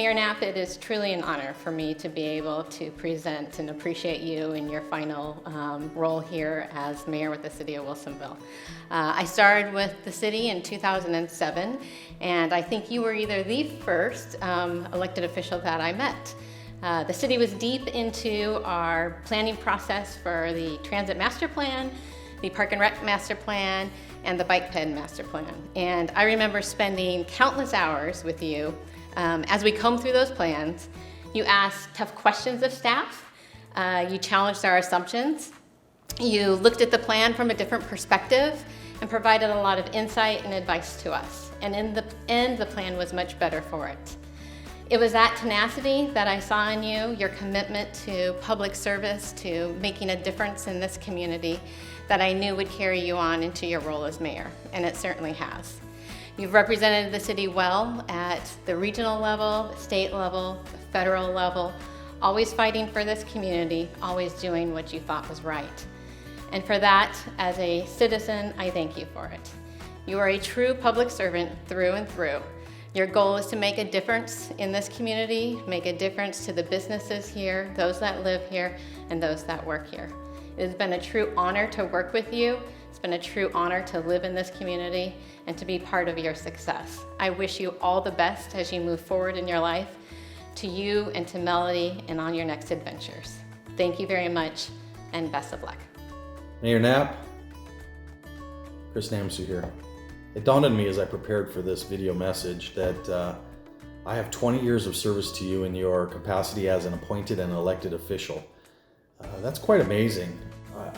Mayor Knapp, it is truly an honor for me to be able to present and appreciate you in your final role here as mayor with the city of Wilsonville. I started with the city in 2007, and I think you were either the first elected official that I met. The city was deep into our planning process for the transit master plan, the park and rec master plan, and the bike ped master plan. And I remember spending countless hours with you as we combed through those plans. You asked tough questions of staff, you challenged our assumptions, you looked at the plan from a different perspective and provided a lot of insight and advice to us. And in the end, the plan was much better for it. It was that tenacity that I saw in you, your commitment to public service, to making a difference in this community, that I knew would carry you on into your role as mayor, and it certainly has. You've represented the city well at the regional level, the state level, the federal level, always fighting for this community, always doing what you thought was right. And for that, as a citizen, I thank you for it. You are a true public servant through and through. Your goal is to make a difference in this community, make a difference to the businesses here, those that live here, and those that work here. It has been a true honor to work with you. It's been a true honor to live in this community and to be part of your success. I wish you all the best as you move forward in your life, to you and to Melody and on your next adventures. Thank you very much and best of luck. Mayor Knapp, Chris Namsu here. It dawned on me as I prepared for this video message that I have 20 years of service to you in your capacity as an appointed and elected official. That's quite amazing.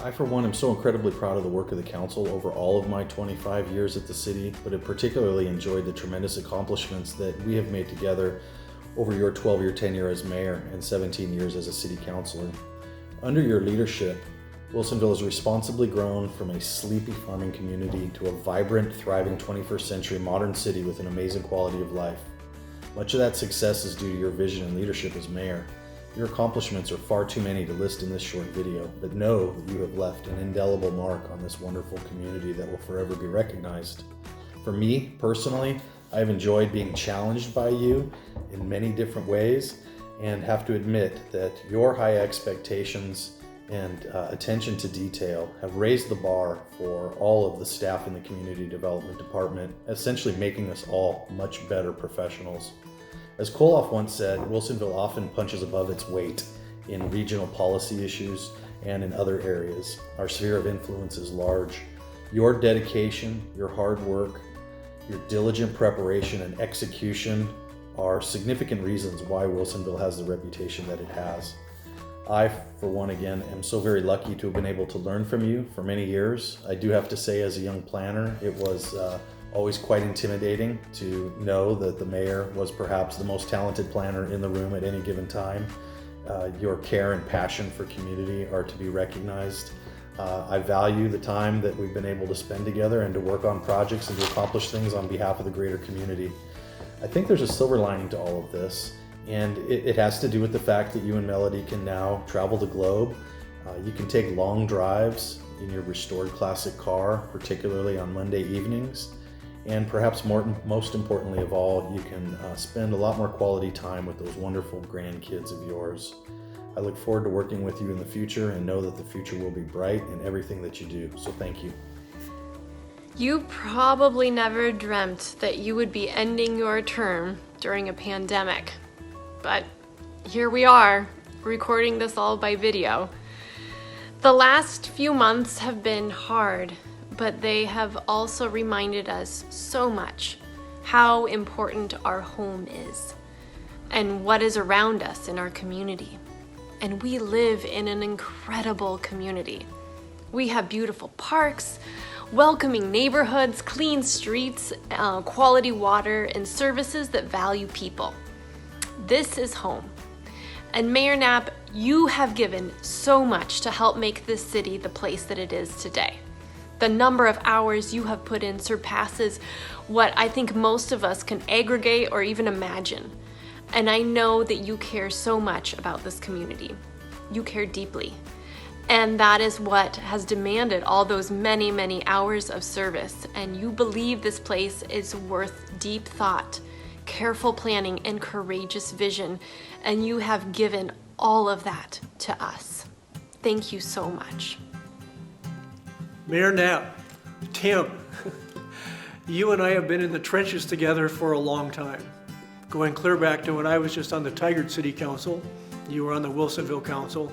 I, for one, am so incredibly proud of the work of the council over all of my 25 years at the city, but have particularly enjoyed the tremendous accomplishments that we have made together over your 12-year tenure as mayor and 17 years as a city councilor. Under your leadership, Wilsonville has responsibly grown from a sleepy farming community to a vibrant, thriving 21st century modern city with an amazing quality of life. Much of that success is due to your vision and leadership as mayor. Your accomplishments are far too many to list in this short video, but know that you have left an indelible mark on this wonderful community that will forever be recognized. For me, personally, I've enjoyed being challenged by you in many different ways and have to admit that your high expectations and attention to detail have raised the bar for all of the staff in the community development department, essentially making us all much better professionals. As Koloff once said, Wilsonville often punches above its weight in regional policy issues and in other areas. Our sphere of influence is large. Your dedication, your hard work, your diligent preparation and execution are significant reasons why Wilsonville has the reputation that it has. I, for one, again, am so very lucky to have been able to learn from you for many years. I do have to say, as a young planner, it was always quite intimidating to know that the mayor was perhaps the most talented planner in the room at any given time. Your care and passion for community are to be recognized. I value the time that we've been able to spend together and to work on projects and to accomplish things on behalf of the greater community. I think there's a silver lining to all of this. And it has to do with the fact that you and Melody can now travel the globe. You can take long drives in your restored classic car, particularly on Monday evenings. And perhaps most importantly of all, you can spend a lot more quality time with those wonderful grandkids of yours. I look forward to working with you in the future and know that the future will be bright in everything that you do. So thank you. You probably never dreamt that you would be ending your term during a pandemic. But here we are, recording this all by video. The last few months have been hard, but they have also reminded us so much how important our home is and what is around us in our community. And we live in an incredible community. We have beautiful parks, welcoming neighborhoods, clean streets, quality water, and services that value people. This is home. And Mayor Knapp, you have given so much to help make this city the place that it is today. The number of hours you have put in surpasses what I think most of us can aggregate or even imagine. And I know that you care so much about this community. You care deeply. And that is what has demanded all those many, many hours of service. And you believe this place is worth deep thought, careful planning, and courageous vision, and you have given all of that to us. Thank you so much. Mayor Knapp, Tim, you and I have been in the trenches together for a long time, going clear back to when I was just on the Tigard City Council. You were on the Wilsonville Council,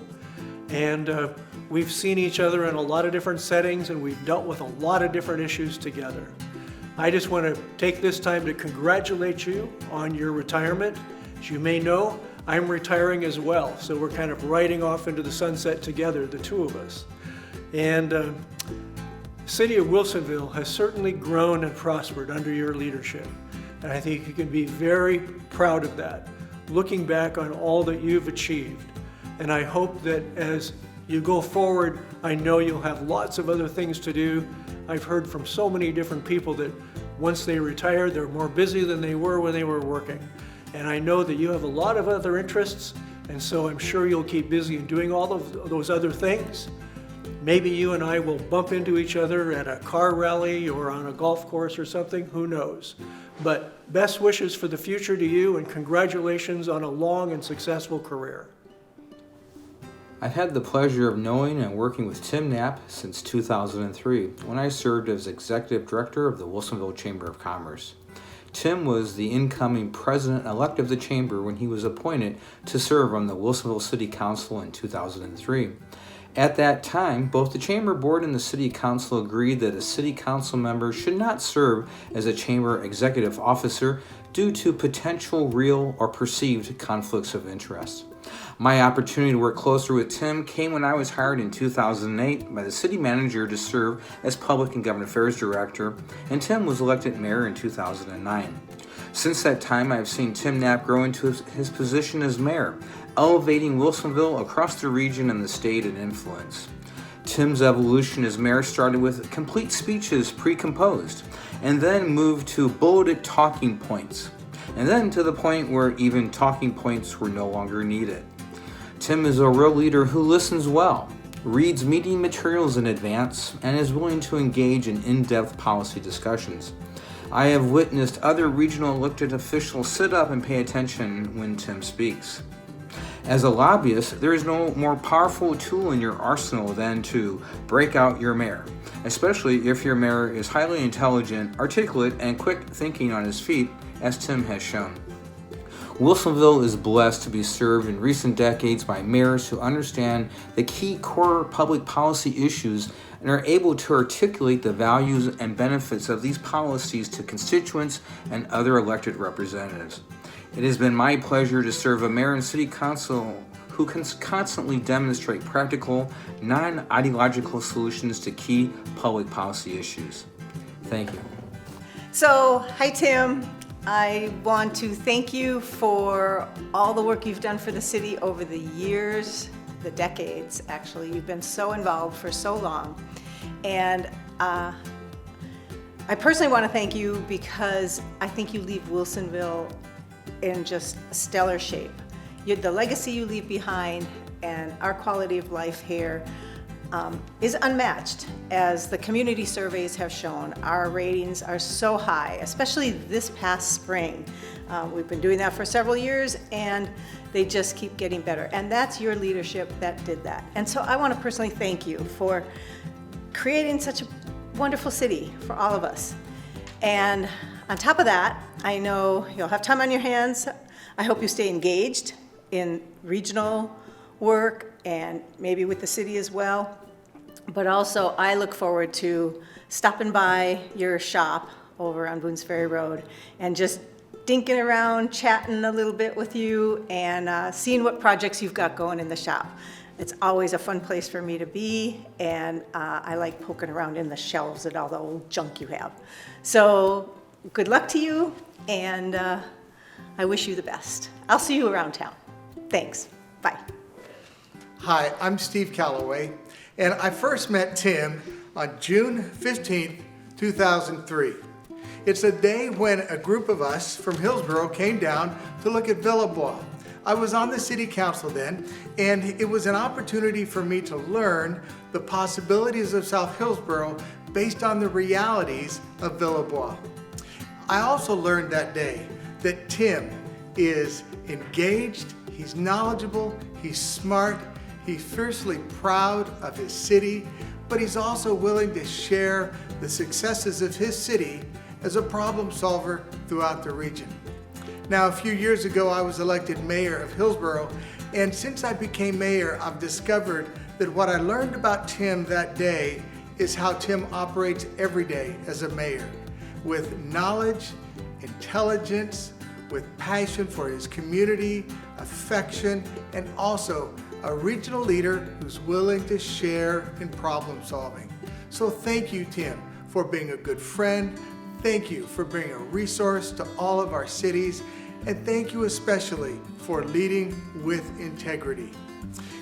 and we've seen each other in a lot of different settings, and we've dealt with a lot of different issues together. I just want to take this time to congratulate you on your retirement. As you may know, I'm retiring as well, so we're kind of riding off into the sunset together, the two of us. And the city of Wilsonville has certainly grown and prospered under your leadership. And I think you can be very proud of that, looking back on all that you've achieved. And I hope that as you go forward, I know you'll have lots of other things to do. I've heard from so many different people that once they retire, they're more busy than they were when they were working. And I know that you have a lot of other interests, and so I'm sure you'll keep busy in doing all of those other things. Maybe you and I will bump into each other at a car rally or on a golf course or something, who knows. But best wishes for the future to you, and congratulations on a long and successful career. I've had the pleasure of knowing and working with Tim Knapp since 2003, when I served as Executive Director of the Wilsonville Chamber of Commerce. Tim was the incoming president-elect of the Chamber when he was appointed to serve on the Wilsonville City Council in 2003. At that time, both the Chamber Board and the City Council agreed that a City Council member should not serve as a Chamber Executive Officer due to potential real or perceived conflicts of interest. My opportunity to work closer with Tim came when I was hired in 2008 by the city manager to serve as Public and Government Affairs Director, and Tim was elected mayor in 2009. Since that time, I have seen Tim Knapp grow into his position as mayor, elevating Wilsonville across the region and the state in influence. Tim's evolution as mayor started with complete speeches pre-composed, and then moved to bulleted talking points, and then to the point where even talking points were no longer needed. Tim is a real leader who listens well, reads meeting materials in advance, and is willing to engage in in-depth policy discussions. I have witnessed other regional elected officials sit up and pay attention when Tim speaks. As a lobbyist, there is no more powerful tool in your arsenal than to break out your mayor, especially if your mayor is highly intelligent, articulate, and quick thinking on his feet, as Tim has shown. Wilsonville is blessed to be served in recent decades by mayors who understand the key core public policy issues and are able to articulate the values and benefits of these policies to constituents and other elected representatives. It has been my pleasure to serve a mayor and city council who can constantly demonstrate practical, non-ideological solutions to key public policy issues. Thank you. So, hi Tim. I want to thank you for all the work you've done for the city over the years, the decades actually. You've been so involved for so long. And I personally want to thank you because I think you leave Wilsonville in just stellar shape. The legacy you leave behind and our quality of life here is unmatched. As the community surveys have shown, our ratings are so high, especially this past spring. We've been doing that for several years and they just keep getting better. And that's your leadership that did that. And so I want to personally thank you for creating such a wonderful city for all of us. And on top of that, I know you'll have time on your hands. I hope you stay engaged in regional work and maybe with the city as well. But also, I look forward to stopping by your shop over on Boones Ferry Road and just dinking around, chatting a little bit with you, and seeing what projects you've got going in the shop. It's always a fun place for me to be, and I like poking around in the shelves at all the old junk you have. So, good luck to you, and I wish you the best. I'll see you around town. Thanks. Bye. Hi, I'm Steve Calloway, and I first met Tim on June 15th, 2003. It's a day when a group of us from Hillsborough came down to look at Villebois. I was on the city council then, and it was an opportunity for me to learn the possibilities of South Hillsborough based on the realities of Villebois. I also learned that day that Tim is engaged, he's knowledgeable, he's smart, he's fiercely proud of his city, but he's also willing to share the successes of his city as a problem solver throughout the region. Now, a few years ago, I was elected mayor of Hillsborough, and since I became mayor, I've discovered that what I learned about Tim that day is how Tim operates every day as a mayor, with knowledge, intelligence, with passion for his community, affection, and also a regional leader who's willing to share in problem solving. So thank you, Tim, for being a good friend. Thank you for being a resource to all of our cities, and thank you especially for leading with integrity.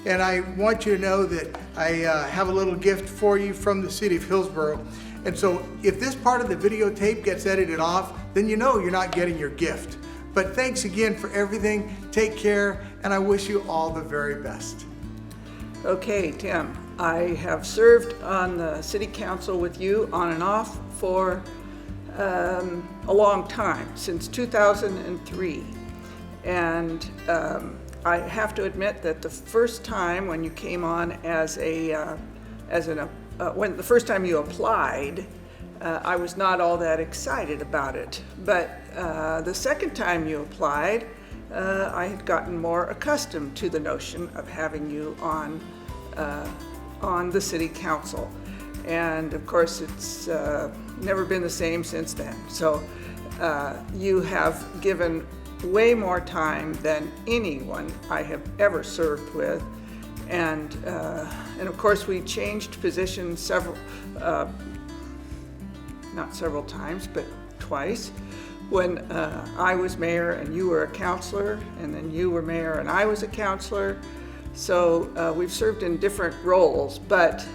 And I want you to know that I have a little gift for you from the city of Hillsborough. And so if this part of the videotape gets edited off, then you know you're not getting your gift. But thanks again for everything. Take care, and I wish you all the very best. Okay, Tim, I have served on the city council with you on and off for a long time, since 2003. And I have to admit that the first time when you came on the first time you applied, I was not all that excited about it. But the second time you applied, I had gotten more accustomed to the notion of having you on the city council. And of course, it's never been the same since then. So you have given way more time than anyone I have ever served with. And of course, we changed positions not several times, but twice. When I was mayor and you were a counselor, and then you were mayor and I was a counselor. So we've served in different roles, but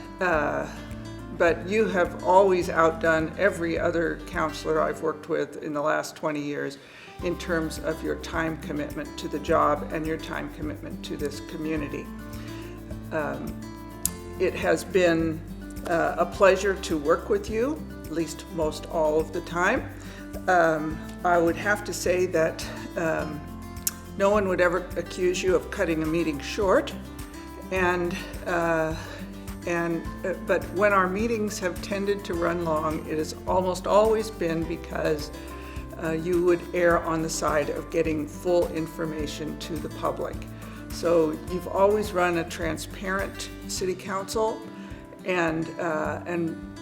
you have always outdone every other counselor I've worked with in the last 20 years in terms of your time commitment to the job and your time commitment to this community. It has been a pleasure to work with you, at least most all of the time. I would have to say that no one would ever accuse you of cutting a meeting short, but when our meetings have tended to run long, it has almost always been because you would err on the side of getting full information to the public. So you've always run a transparent city council and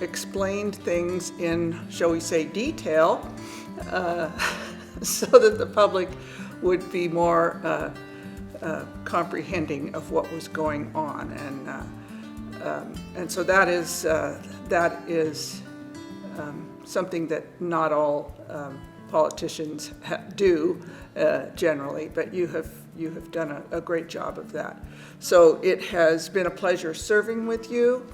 explained things in, shall we say, detail, so that the public would be more comprehending of what was going on, and so that is something that not all politicians do generally, but you have done a great job of that. So it has been a pleasure serving with you,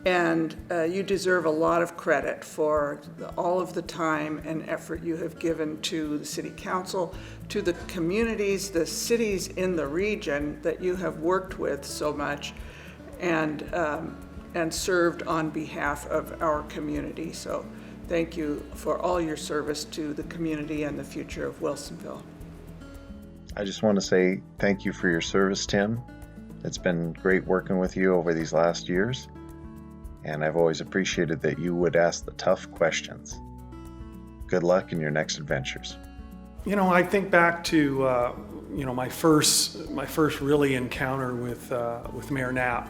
and you deserve a lot of credit for all of the time and effort you have given to the city council, to the communities, the cities in the region that you have worked with so much, and served on behalf of our community. So thank you for all your service to the community and the future of Wilsonville. I just want to say thank you for your service, Tim. It's been great working with you over these last years, and I've always appreciated that you would ask the tough questions. Good luck in your next adventures. You know, I think back to my first really encounter with Mayor Knapp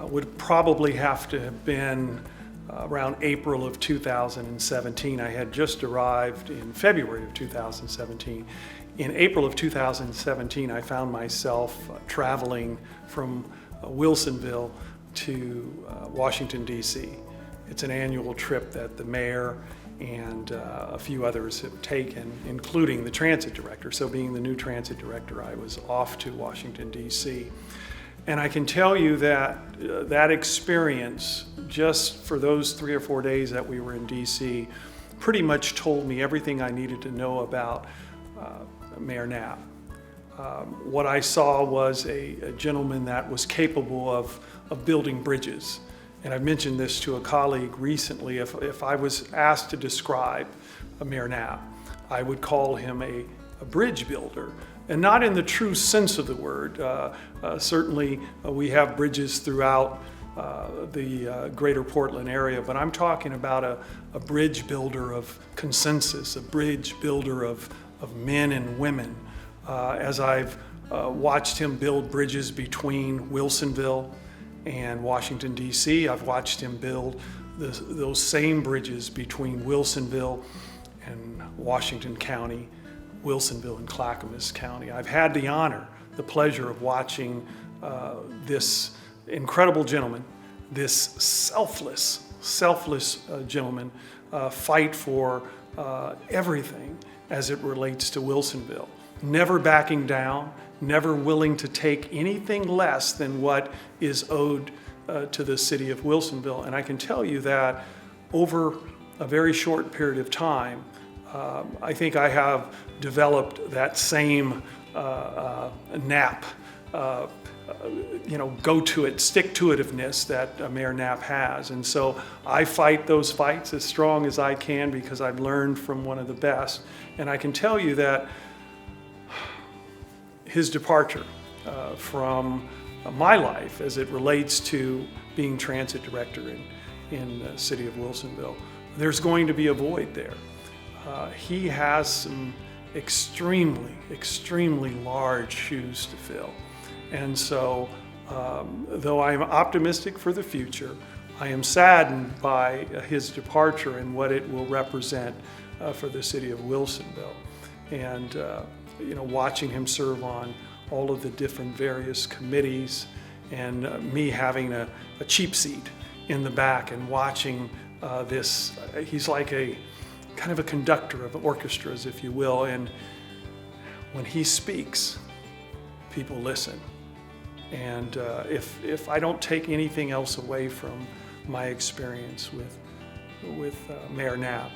would probably have to have been around April of 2017. I had just arrived in February of 2017. In April of 2017, I found myself traveling from Wilsonville to Washington, D.C. It's an annual trip that the mayor and a few others have taken, including the transit director. So being the new transit director, I was off to Washington, D.C. And I can tell you that that experience, just for those 3 or 4 days that we were in D.C., pretty much told me everything I needed to know about Mayor Knapp. What I saw was a gentleman that was capable of building bridges. And I've mentioned this to a colleague recently. If I was asked to describe Mayor Knapp, I would call him a bridge builder. And not in the true sense of the word. Certainly we have bridges throughout the greater Portland area, but I'm talking about a bridge builder of consensus, a bridge builder of men and women. As I've watched him build bridges between Wilsonville and Washington, D.C., I've watched him build those same bridges between Wilsonville and Washington County, Wilsonville and Clackamas County. I've had the honor, the pleasure of watching this incredible gentleman, this selfless gentleman fight for everything as it relates to Wilsonville. Never backing down, never willing to take anything less than what is owed to the city of Wilsonville. And I can tell you that over a very short period of time, I think I have developed that same Knapp, go to it, stick to itiveness that Mayor Knapp has. And so I fight those fights as strong as I can because I've learned from one of the best. And I can tell you that his departure from my life as it relates to being transit director in the city of Wilsonville, there's going to be a void there. He has some extremely large shoes to fill. And so, though I am optimistic for the future, I am saddened by his departure and what it will represent for the city of Wilsonville. And, watching him serve on all of the different various committees and me having a cheap seat in the back and watching this, he's like a kind of a conductor of orchestras, if you will, and when he speaks, people listen. And if I don't take anything else away from my experience with Mayor Knapp,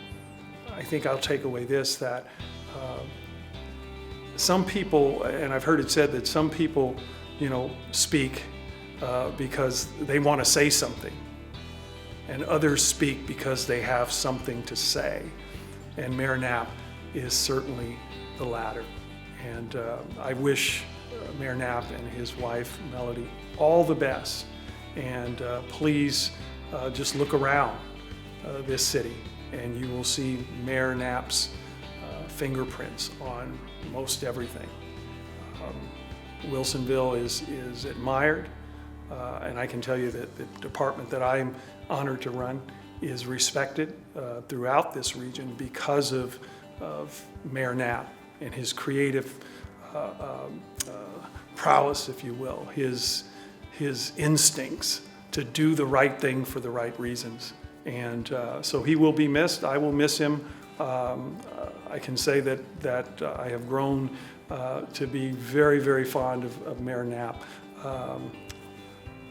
I think I'll take away this, that some people, and I've heard it said that some people, speak because they want to say something, and others speak because they have something to say. And Mayor Knapp is certainly the latter. And I wish Mayor Knapp and his wife, Melody, all the best. And please just look around this city and you will see Mayor Knapp's fingerprints on most everything. Wilsonville is admired, and I can tell you that the department that I'm honored to run is respected throughout this region because of Mayor Knapp and his creative prowess, if you will, his instincts to do the right thing for the right reasons. And so he will be missed. I will miss him. I can say that I have grown to be very fond of Mayor Knapp.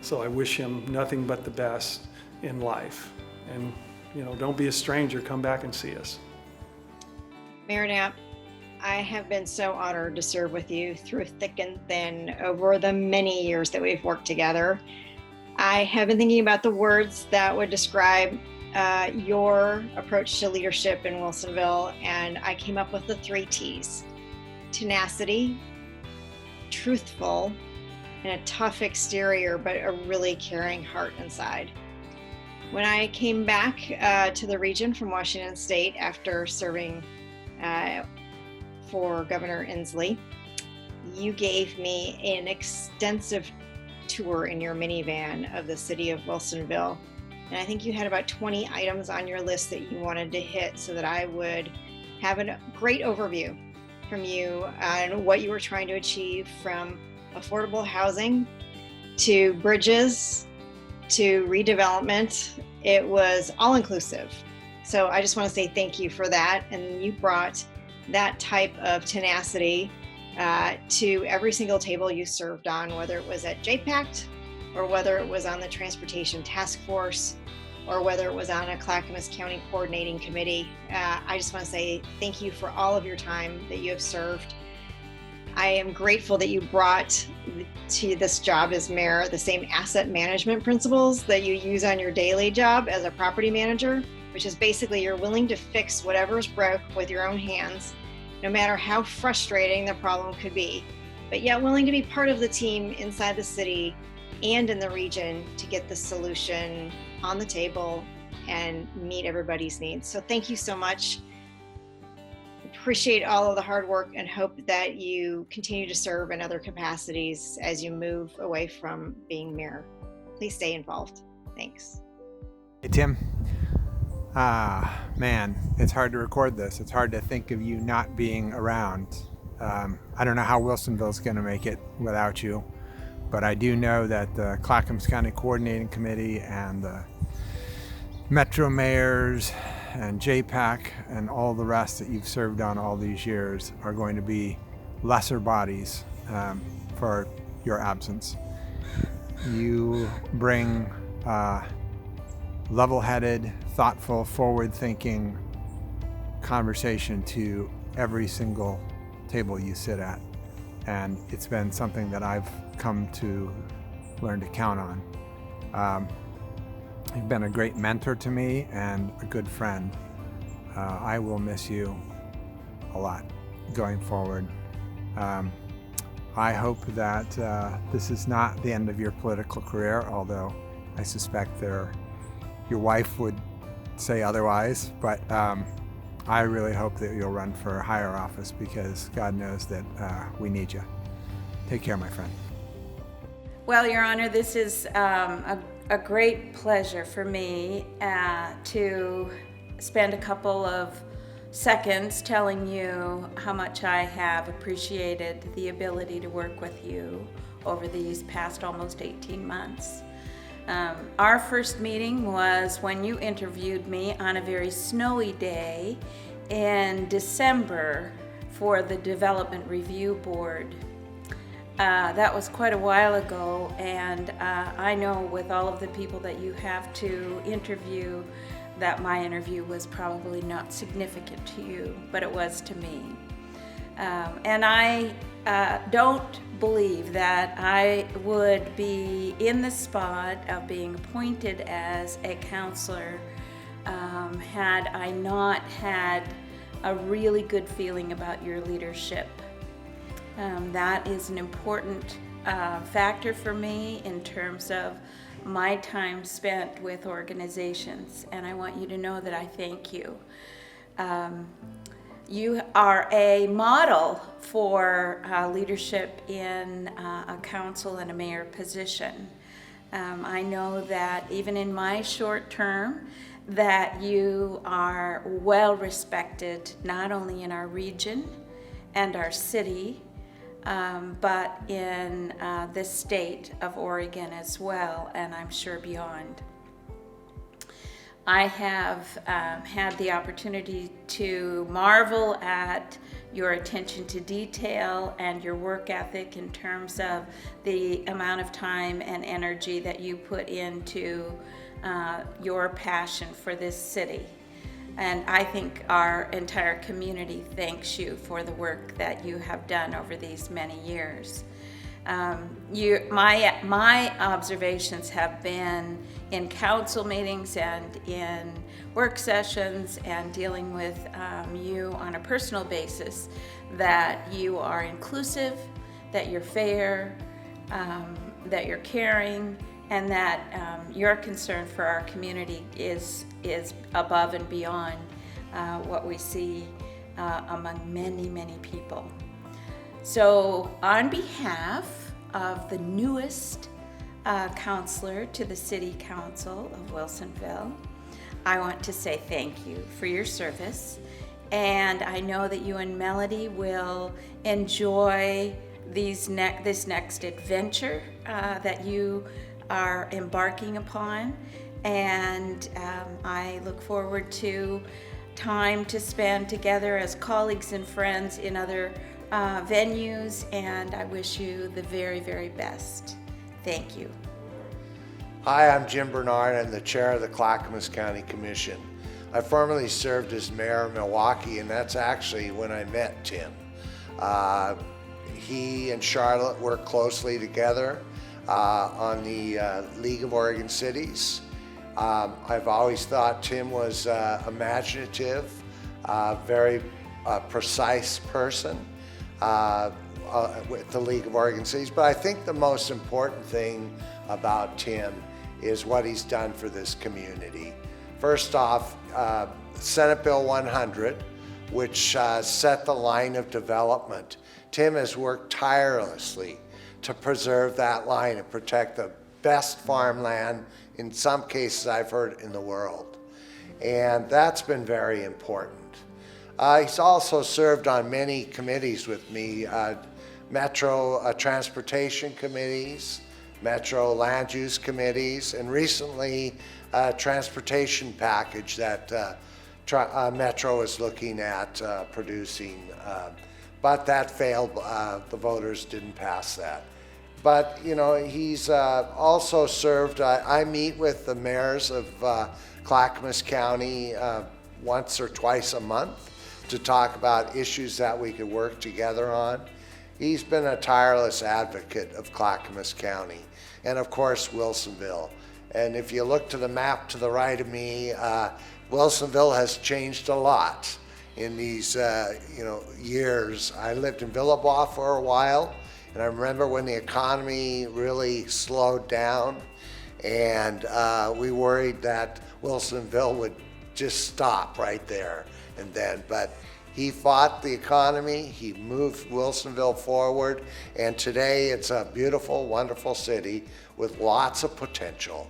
So I wish him nothing but the best in life. And don't be a stranger, come back and see us. Mayor Knapp, I have been so honored to serve with you through thick and thin over the many years that we've worked together. I have been thinking about the words that would describe your approach to leadership in Wilsonville, and I came up with the 3 T's: tenacity, truthful, and a tough exterior, but a really caring heart inside. When I came back to the region from Washington State after serving for Governor Inslee, you gave me an extensive tour in your minivan of the city of Wilsonville. And I think you had about 20 items on your list that you wanted to hit so that I would have a great overview from you on what you were trying to achieve, from affordable housing to bridges to redevelopment. It was all inclusive. So I just want to say thank you for that. And you brought that type of tenacity to every single table you served on, whether it was at JPACT or whether it was on the Transportation Task Force or whether it was on a Clackamas County Coordinating Committee. I just want to say thank you for all of your time that you have served. I am grateful that you brought to this job as mayor the same asset management principles that you use on your daily job as a property manager. which is basically you're willing to fix whatever's broke with your own hands, no matter how frustrating the problem could be, but yet willing to be part of the team inside the city and in the region to get the solution on the table and meet everybody's needs. So thank you so much. Appreciate all of the hard work and hope that you continue to serve in other capacities as you move away from being mayor. Please stay involved. Thanks. Hey, Tim. Man, it's hard to record this. It's hard to think of you not being around. I don't know how Wilsonville's going to make it without you, but I do know that the Clackamas County Coordinating Committee and the Metro Mayors and JPAC and all the rest that you've served on all these years are going to be lesser bodies for your absence. You bring level-headed, thoughtful, forward-thinking conversation to every single table you sit at, and it's been something that I've come to learn to count on. You've been a great mentor to me and a good friend. I will miss you a lot going forward. I hope that this is not the end of your political career, although I suspect your wife would say otherwise, but I really hope that you'll run for a higher office because God knows that we need you. Take care, my friend. Well, Your Honor, this is a great pleasure for me to spend a couple of seconds telling you how much I have appreciated the ability to work with you over these past almost 18 months. Our first meeting was when you interviewed me on a very snowy day in December for the Development Review Board. That was quite a while ago, and I know with all of the people that you have to interview that my interview was probably not significant to you, but it was to me. And I don't believe that I would be in the spot of being appointed as a counselor had I not had a really good feeling about your leadership. That is an important factor for me in terms of my time spent with organizations, and I want you to know that I thank you. You are a model for leadership in a council and a mayor position. I know that even in my short term, that you are well respected, not only in our region and our city, but in the state of Oregon as well, and I'm sure beyond. I have had the opportunity to marvel at your attention to detail and your work ethic in terms of the amount of time and energy that you put into your passion for this city. And I think our entire community thanks you for the work that you have done over these many years. My observations have been in council meetings and in work sessions and dealing with you on a personal basis, that you are inclusive, that you're fair, that you're caring, and that your concern for our community is above and beyond what we see among many, many people. So on behalf of the newest counselor to the City Council of Wilsonville, I want to say thank you for your service, and I know that you and Melody will enjoy this next adventure that you are embarking upon, and I look forward to time to spend together as colleagues and friends in other venues, and I wish you the very, very best. Thank you. Hi, I'm Jim Bernard. I'm the chair of the Clackamas County Commission. I formerly served as mayor of Milwaukee, and that's actually when I met Tim. He and Charlotte worked closely together on the League of Oregon Cities. I've always thought Tim was imaginative, very precise person with the League of Oregon Cities. But I think the most important thing about Tim is what he's done for this community. First off, Senate Bill 100, which set the line of development. Tim has worked tirelessly to preserve that line and protect the best farmland, in some cases I've heard, in the world. And that's been very important. He's also served on many committees with me, Metro Transportation Committees, Metro Land Use Committees, and recently a transportation package that Metro is looking at producing, but that failed. The voters didn't pass that. But, you know, he's also served, I meet with the mayors of Clackamas County once or twice a month to talk about issues that we could work together on. He's been a tireless advocate of Clackamas County and, of course, Wilsonville. And if you look to the map to the right of me, Wilsonville has changed a lot in these years. I lived in Villebois for a while, and I remember when the economy really slowed down, and we worried that Wilsonville would just stop right there and then. But he fought the economy, he moved Wilsonville forward, and today it's a beautiful, wonderful city with lots of potential,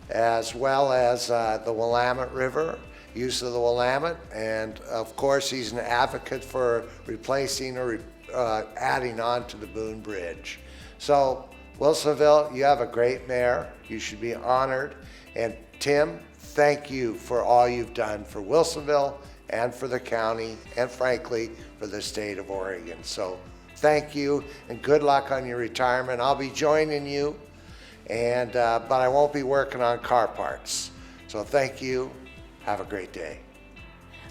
as well as the Willamette River, use of the Willamette, and of course he's an advocate for replacing or adding on to the Boone Bridge. So Wilsonville, you have a great mayor. You should be honored. And Tim, thank you for all you've done for Wilsonville and for the county and frankly for the state of Oregon. So thank you and good luck on your retirement. I'll be joining you, and but I won't be working on car parts. So thank you. Have a great day.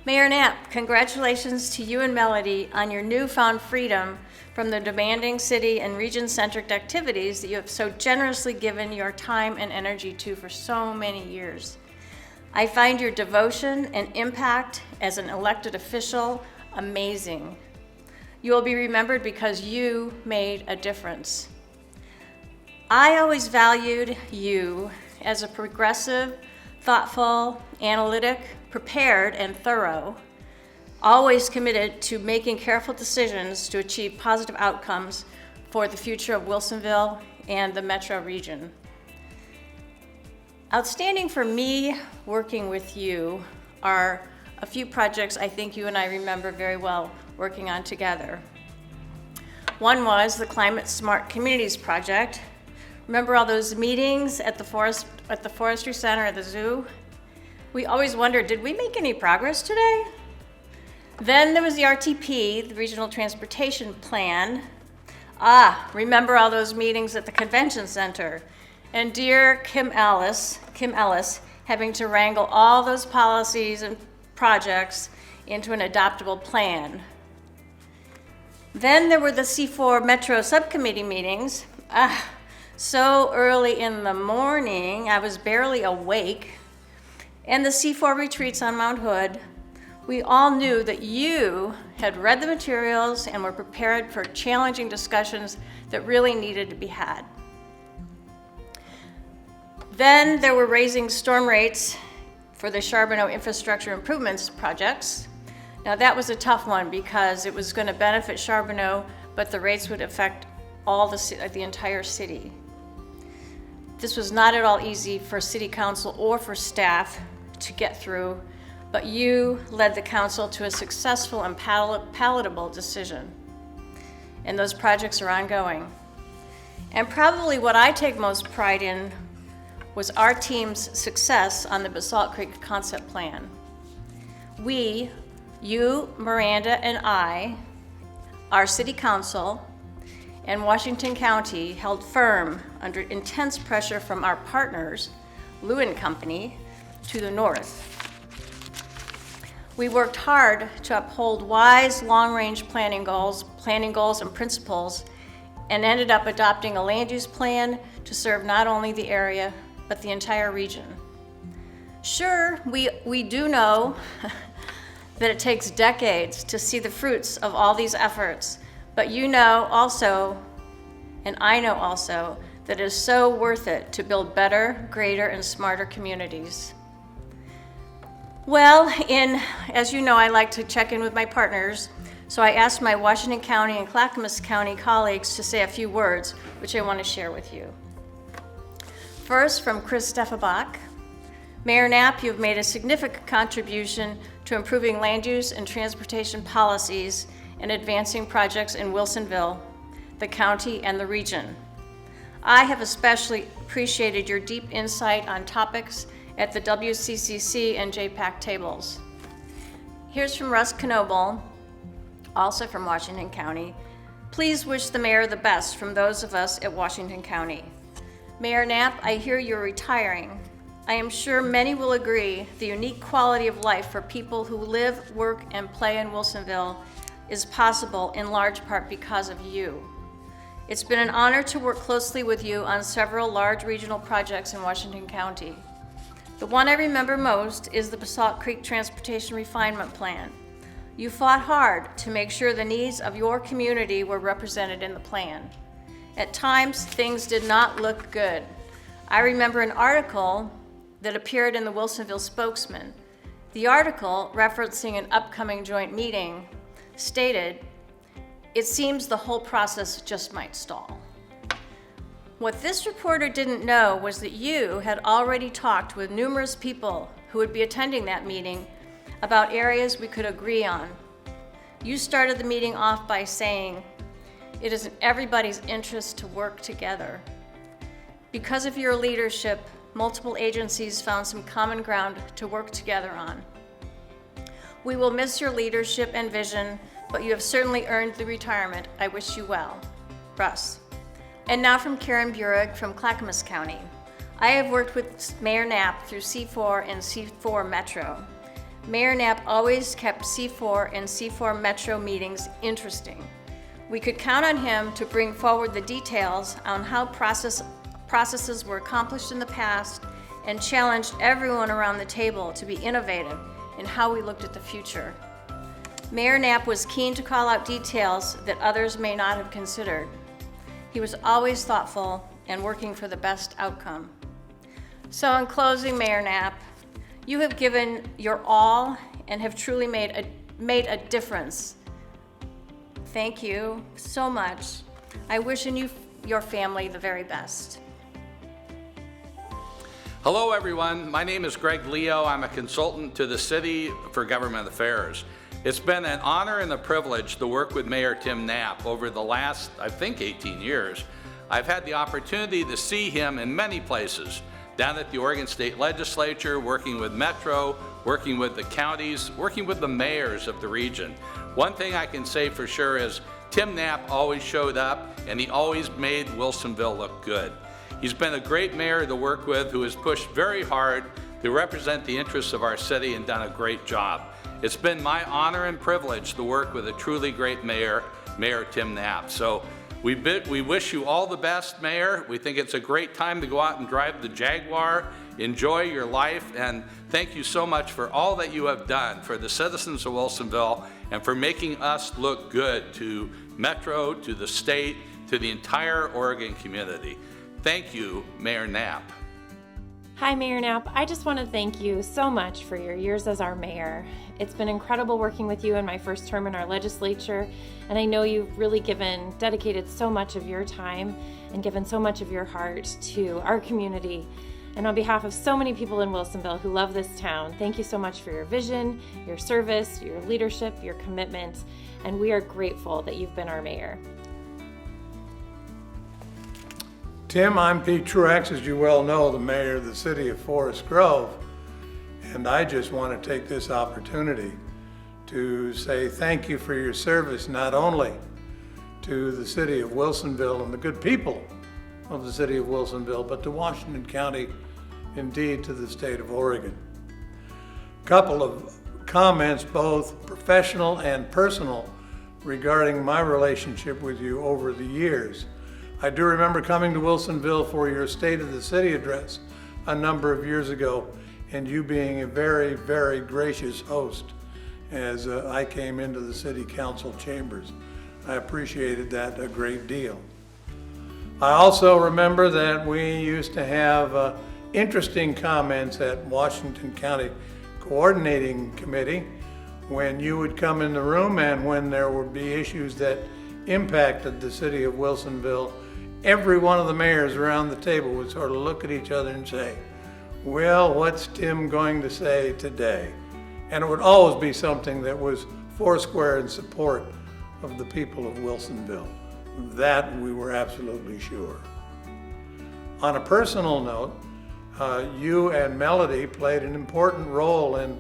Mayor Knapp, congratulations to you and Melody on your newfound freedom from the demanding city and region-centric activities that you have so generously given your time and energy to for so many years. I find your devotion and impact as an elected official amazing. You will be remembered because you made a difference. I always valued you as a progressive, thoughtful, analytic, prepared, and thorough, always committed to making careful decisions to achieve positive outcomes for the future of Wilsonville and the metro region. Outstanding for me working with you are a few projects I think you and I remember very well working on together. One was the Climate Smart Communities Project. Remember all those meetings at the Forestry Center at the zoo? We always wondered, did we make any progress today? Then there was the RTP, the Regional Transportation Plan. Remember all those meetings at the Convention Center? And dear Kim Ellis having to wrangle all those policies and projects into an adoptable plan. Then there were the C4 Metro Subcommittee meetings. So early in the morning, I was barely awake. And the C4 retreats on Mount Hood. We all knew that you had read the materials and were prepared for challenging discussions that really needed to be had. Then there were raising storm rates for the Charbonneau infrastructure improvements projects. Now that was a tough one because it was going to benefit Charbonneau, but the rates would affect all the entire city. This was not at all easy for city council or for staff to get through, but you led the council to a successful and palatable decision. And those projects are ongoing. And probably what I take most pride in was our team's success on the Basalt Creek concept plan. We, you, Miranda, and I, our city council, and Washington County held firm under intense pressure from our partners, Lewin Company, to the north. We worked hard to uphold wise long-range planning goals and principles, and ended up adopting a land use plan to serve not only the area, but the entire region. Sure, we do know that it takes decades to see the fruits of all these efforts, but you know also, and I know also, that it is so worth it to build better, greater, and smarter communities. Well, as you know, I like to check in with my partners, so I asked my Washington County and Clackamas County colleagues to say a few words, which I want to share with you. First, from Chris Steffenbach. Mayor Knapp, you have made a significant contribution to improving land use and transportation policies and advancing projects in Wilsonville, the county, and the region. I have especially appreciated your deep insight on topics at the WCCC and JPAC tables. Here's from Russ Knoble, also from Washington County. Please wish the mayor the best from those of us at Washington County. Mayor Knapp, I hear you're retiring. I am sure many will agree the unique quality of life for people who live, work, and play in Wilsonville is possible in large part because of you. It's been an honor to work closely with you on several large regional projects in Washington County. The one I remember most is the Basalt Creek Transportation Refinement Plan. You fought hard to make sure the needs of your community were represented in the plan. At times, things did not look good. I remember an article that appeared in the Wilsonville Spokesman. The article, referencing an upcoming joint meeting, stated, "It seems the whole process just might stall." What this reporter didn't know was that you had already talked with numerous people who would be attending that meeting about areas we could agree on. You started the meeting off by saying, "It is in everybody's interest to work together." Because of your leadership, multiple agencies found some common ground to work together on. We will miss your leadership and vision, but you have certainly earned the retirement. I wish you well. Russ. And now from Karen Burek from Clackamas County. I have worked with Mayor Knapp through C4 and C4 Metro. Mayor Knapp always kept C4 and C4 Metro meetings interesting. We could count on him to bring forward the details on how processes were accomplished in the past and challenged everyone around the table to be innovative in how we looked at the future. Mayor Knapp was keen to call out details that others may not have considered. He was always thoughtful and working for the best outcome. So in closing, Mayor Knapp, you have given your all and have truly made a difference. Thank you so much. I wish you, your family, the very best. Hello everyone, my name is Greg Leo. I'm a consultant to the City for Government Affairs. It's been an honor and a privilege to work with Mayor Tim Knapp over the last, I think, 18 years. I've had the opportunity to see him in many places, down at the Oregon State Legislature, working with Metro, working with the counties, working with the mayors of the region. One thing I can say for sure is Tim Knapp always showed up and he always made Wilsonville look good. He's been a great mayor to work with who has pushed very hard to represent the interests of our city and done a great job. It's been my honor and privilege to work with a truly great mayor, Mayor Tim Knapp. So we wish you all the best, Mayor. We think it's a great time to go out and drive the Jaguar, enjoy your life, and thank you so much for all that you have done for the citizens of Wilsonville and for making us look good to Metro, to the state, to the entire Oregon community. Thank you, Mayor Knapp. Hi, Mayor Knapp. I just want to thank you so much for your years as our mayor. It's been incredible working with you in my first term in our legislature, and I know you've really dedicated so much of your time and given so much of your heart to our community. And on behalf of so many people in Wilsonville who love this town, thank you so much for your vision, your service, your leadership, your commitment, and we are grateful that you've been our mayor. Tim, I'm Pete Truex, as you well know, the mayor of the city of Forest Grove. And I just want to take this opportunity to say thank you for your service, not only to the city of Wilsonville and the good people of the city of Wilsonville, but to Washington County, indeed to the state of Oregon. A couple of comments, both professional and personal, regarding my relationship with you over the years. I do remember coming to Wilsonville for your State of the City address a number of years ago, and you being a very, very gracious host as I came into the city council chambers. I appreciated that a great deal. I also remember that we used to have interesting comments at Washington County Coordinating Committee when you would come in the room and when there would be issues that impacted the city of Wilsonville. Every one of the mayors around the table would sort of look at each other and say, well, what's Tim going to say today? And it would always be something that was foursquare in support of the people of Wilsonville. That we were absolutely sure. On a personal note, you and Melody played an important role in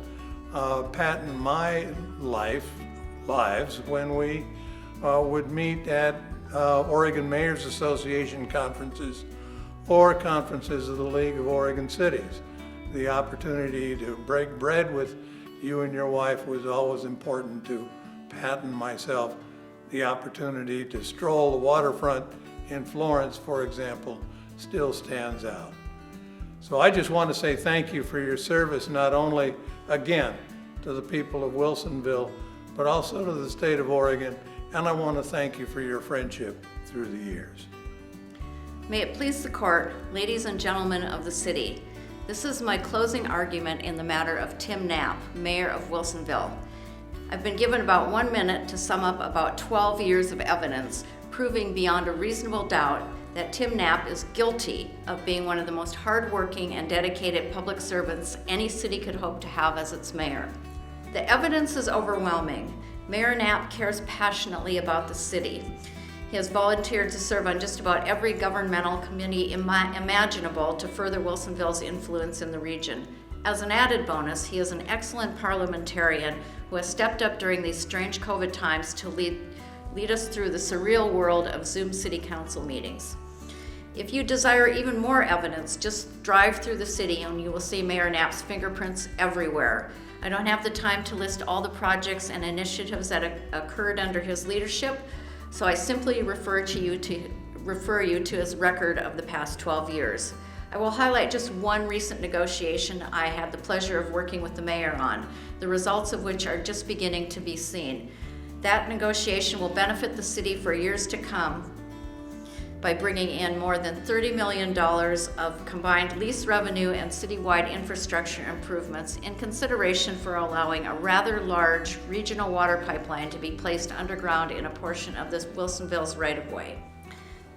Pat and my lives when we would meet at Oregon Mayors Association conferences or conferences of the League of Oregon Cities. The opportunity to break bread with you and your wife was always important to Pat and myself. The opportunity to stroll the waterfront in Florence, for example, still stands out. So I just want to say thank you for your service, not only, again, to the people of Wilsonville, but also to the state of Oregon, and I want to thank you for your friendship through the years. May it please the court, ladies and gentlemen of the city, this is my closing argument in the matter of Tim Knapp, Mayor of Wilsonville. I've been given about 1 minute to sum up about 12 years of evidence proving beyond a reasonable doubt that Tim Knapp is guilty of being one of the most hardworking and dedicated public servants any city could hope to have as its mayor. The evidence is overwhelming. Mayor Knapp cares passionately about the city. He has volunteered to serve on just about every governmental committee imaginable to further Wilsonville's influence in the region. As an added bonus, he is an excellent parliamentarian who has stepped up during these strange COVID times to lead us through the surreal world of Zoom City Council meetings. If you desire even more evidence, just drive through the city and you will see Mayor Knapp's fingerprints everywhere. I don't have the time to list all the projects and initiatives that occurred under his leadership, so I simply refer you to his record of the past 12 years. I will highlight just one recent negotiation I had the pleasure of working with the mayor on, the results of which are just beginning to be seen. That negotiation will benefit the city for years to come by bringing in more than $30 million of combined lease revenue and citywide infrastructure improvements in consideration for allowing a rather large regional water pipeline to be placed underground in a portion of this Wilsonville's right-of-way.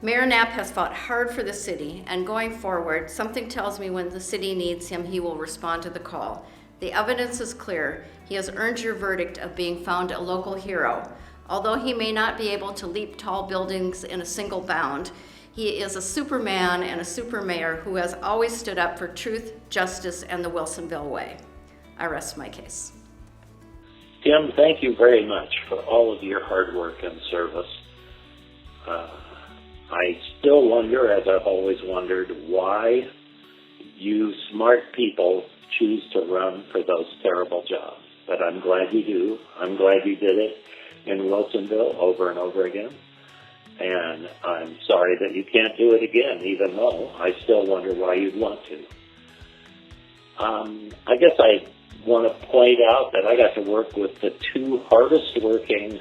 Mayor Knapp has fought hard for the city, and going forward, something tells me when the city needs him, he will respond to the call. The evidence is clear. He has earned your verdict of being found a local hero. Although he may not be able to leap tall buildings in a single bound, he is a superman and a super mayor who has always stood up for truth, justice, and the Wilsonville way. I rest my case. Tim, thank you very much for all of your hard work and service. I still wonder, as I've always wondered, why you smart people choose to run for those terrible jobs. But I'm glad you do. I'm glad you did it in Wilsonville over and over again. And I'm sorry that you can't do it again, even though I still wonder why you'd want to. I guess I want to point out that I got to work with the two hardest working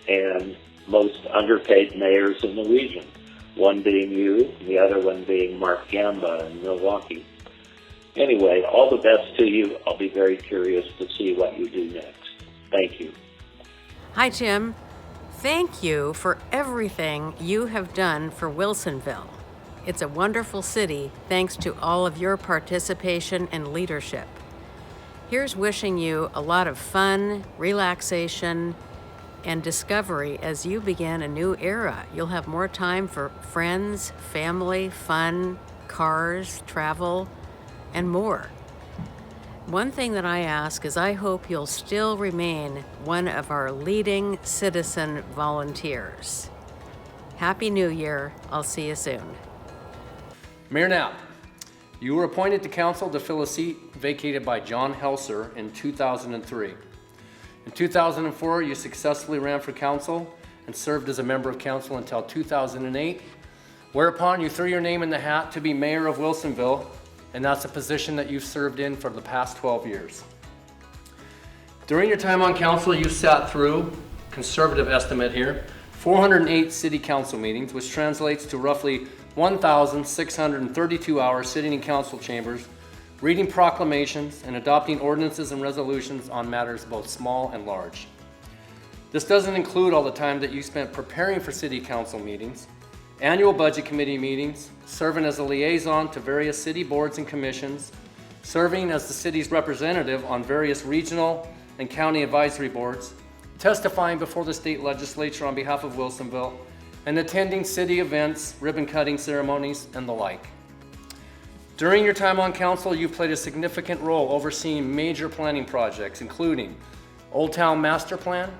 and most underpaid mayors in the region. One being you, the other one being Mark Gamba in Milwaukee. Anyway, all the best to you. I'll be very curious to see what you do next. Thank you. Hi, Tim. Thank you for everything you have done for Wilsonville. It's a wonderful city thanks to all of your participation and leadership. Here's wishing you a lot of fun, relaxation, and discovery as you begin a new era. You'll have more time for friends, family, fun, cars, travel, and more. One thing that I ask is I hope you'll still remain one of our leading citizen volunteers. Happy New Year. I'll see you soon. Mayor Knapp, you were appointed to council to fill a seat vacated by John Helser in 2003. In 2004, you successfully ran for council and served as a member of council until 2008, whereupon you threw your name in the hat to be mayor of Wilsonville and that's a position that you've served in for the past 12 years. During your time on council, you sat through, conservative estimate here, 408 city council meetings, which translates to roughly 1,632 hours sitting in council chambers, reading proclamations and adopting ordinances and resolutions on matters both small and large. This doesn't include all the time that you spent preparing for city council meetings, annual budget committee meetings, serving as a liaison to various city boards and commissions, serving as the city's representative on various regional and county advisory boards, testifying before the state legislature on behalf of Wilsonville, and attending city events, ribbon-cutting ceremonies, and the like. During your time on council, you've played a significant role overseeing major planning projects, including Old Town Master Plan,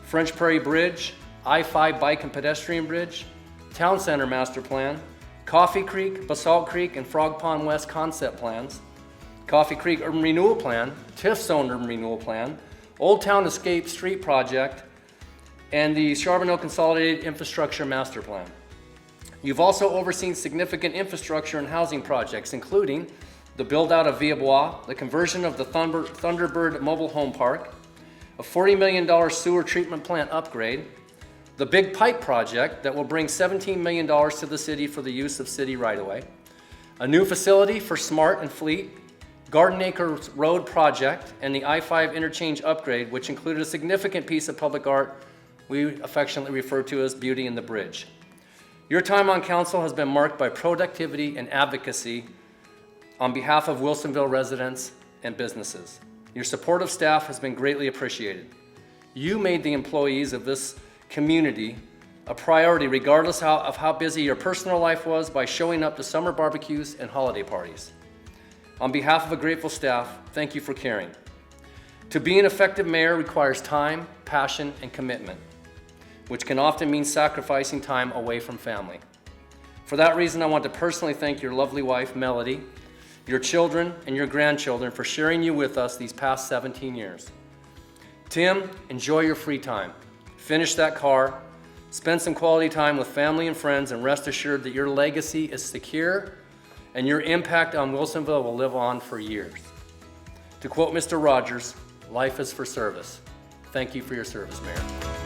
French Prairie Bridge, I-5 Bike and Pedestrian Bridge, Town Center Master Plan, Coffee Creek, Basalt Creek, and Frog Pond West Concept Plans, Coffee Creek Urban Renewal Plan, TIF Zone Urban Renewal Plan, Old Town Escape Street Project, and the Charbonneau Consolidated Infrastructure Master Plan. You've also overseen significant infrastructure and housing projects, including the build-out of Via Bois, the conversion of the Thunderbird Mobile Home Park, a $40 million sewer treatment plant upgrade, the Big Pipe Project that will bring $17 million to the city for the use of city right-of-way, a new facility for Smart and Fleet, Garden Acres Road Project, and the I-5 interchange upgrade, which included a significant piece of public art we affectionately refer to as Beauty and the Bridge. Your time on council has been marked by productivity and advocacy on behalf of Wilsonville residents and businesses. Your supportive staff has been greatly appreciated. You made the employees of this community a priority regardless of how busy your personal life was by showing up to summer barbecues and holiday parties. On behalf of a grateful staff, thank you for caring. To be an effective mayor requires time, passion, and commitment, which can often mean sacrificing time away from family. For that reason, I want to personally thank your lovely wife, Melody, your children, and your grandchildren for sharing you with us these past 17 years. Tim, enjoy your free time. Finish that car, spend some quality time with family and friends, and rest assured that your legacy is secure and your impact on Wilsonville will live on for years. To quote Mr. Rogers, life is for service. Thank you for your service, Mayor.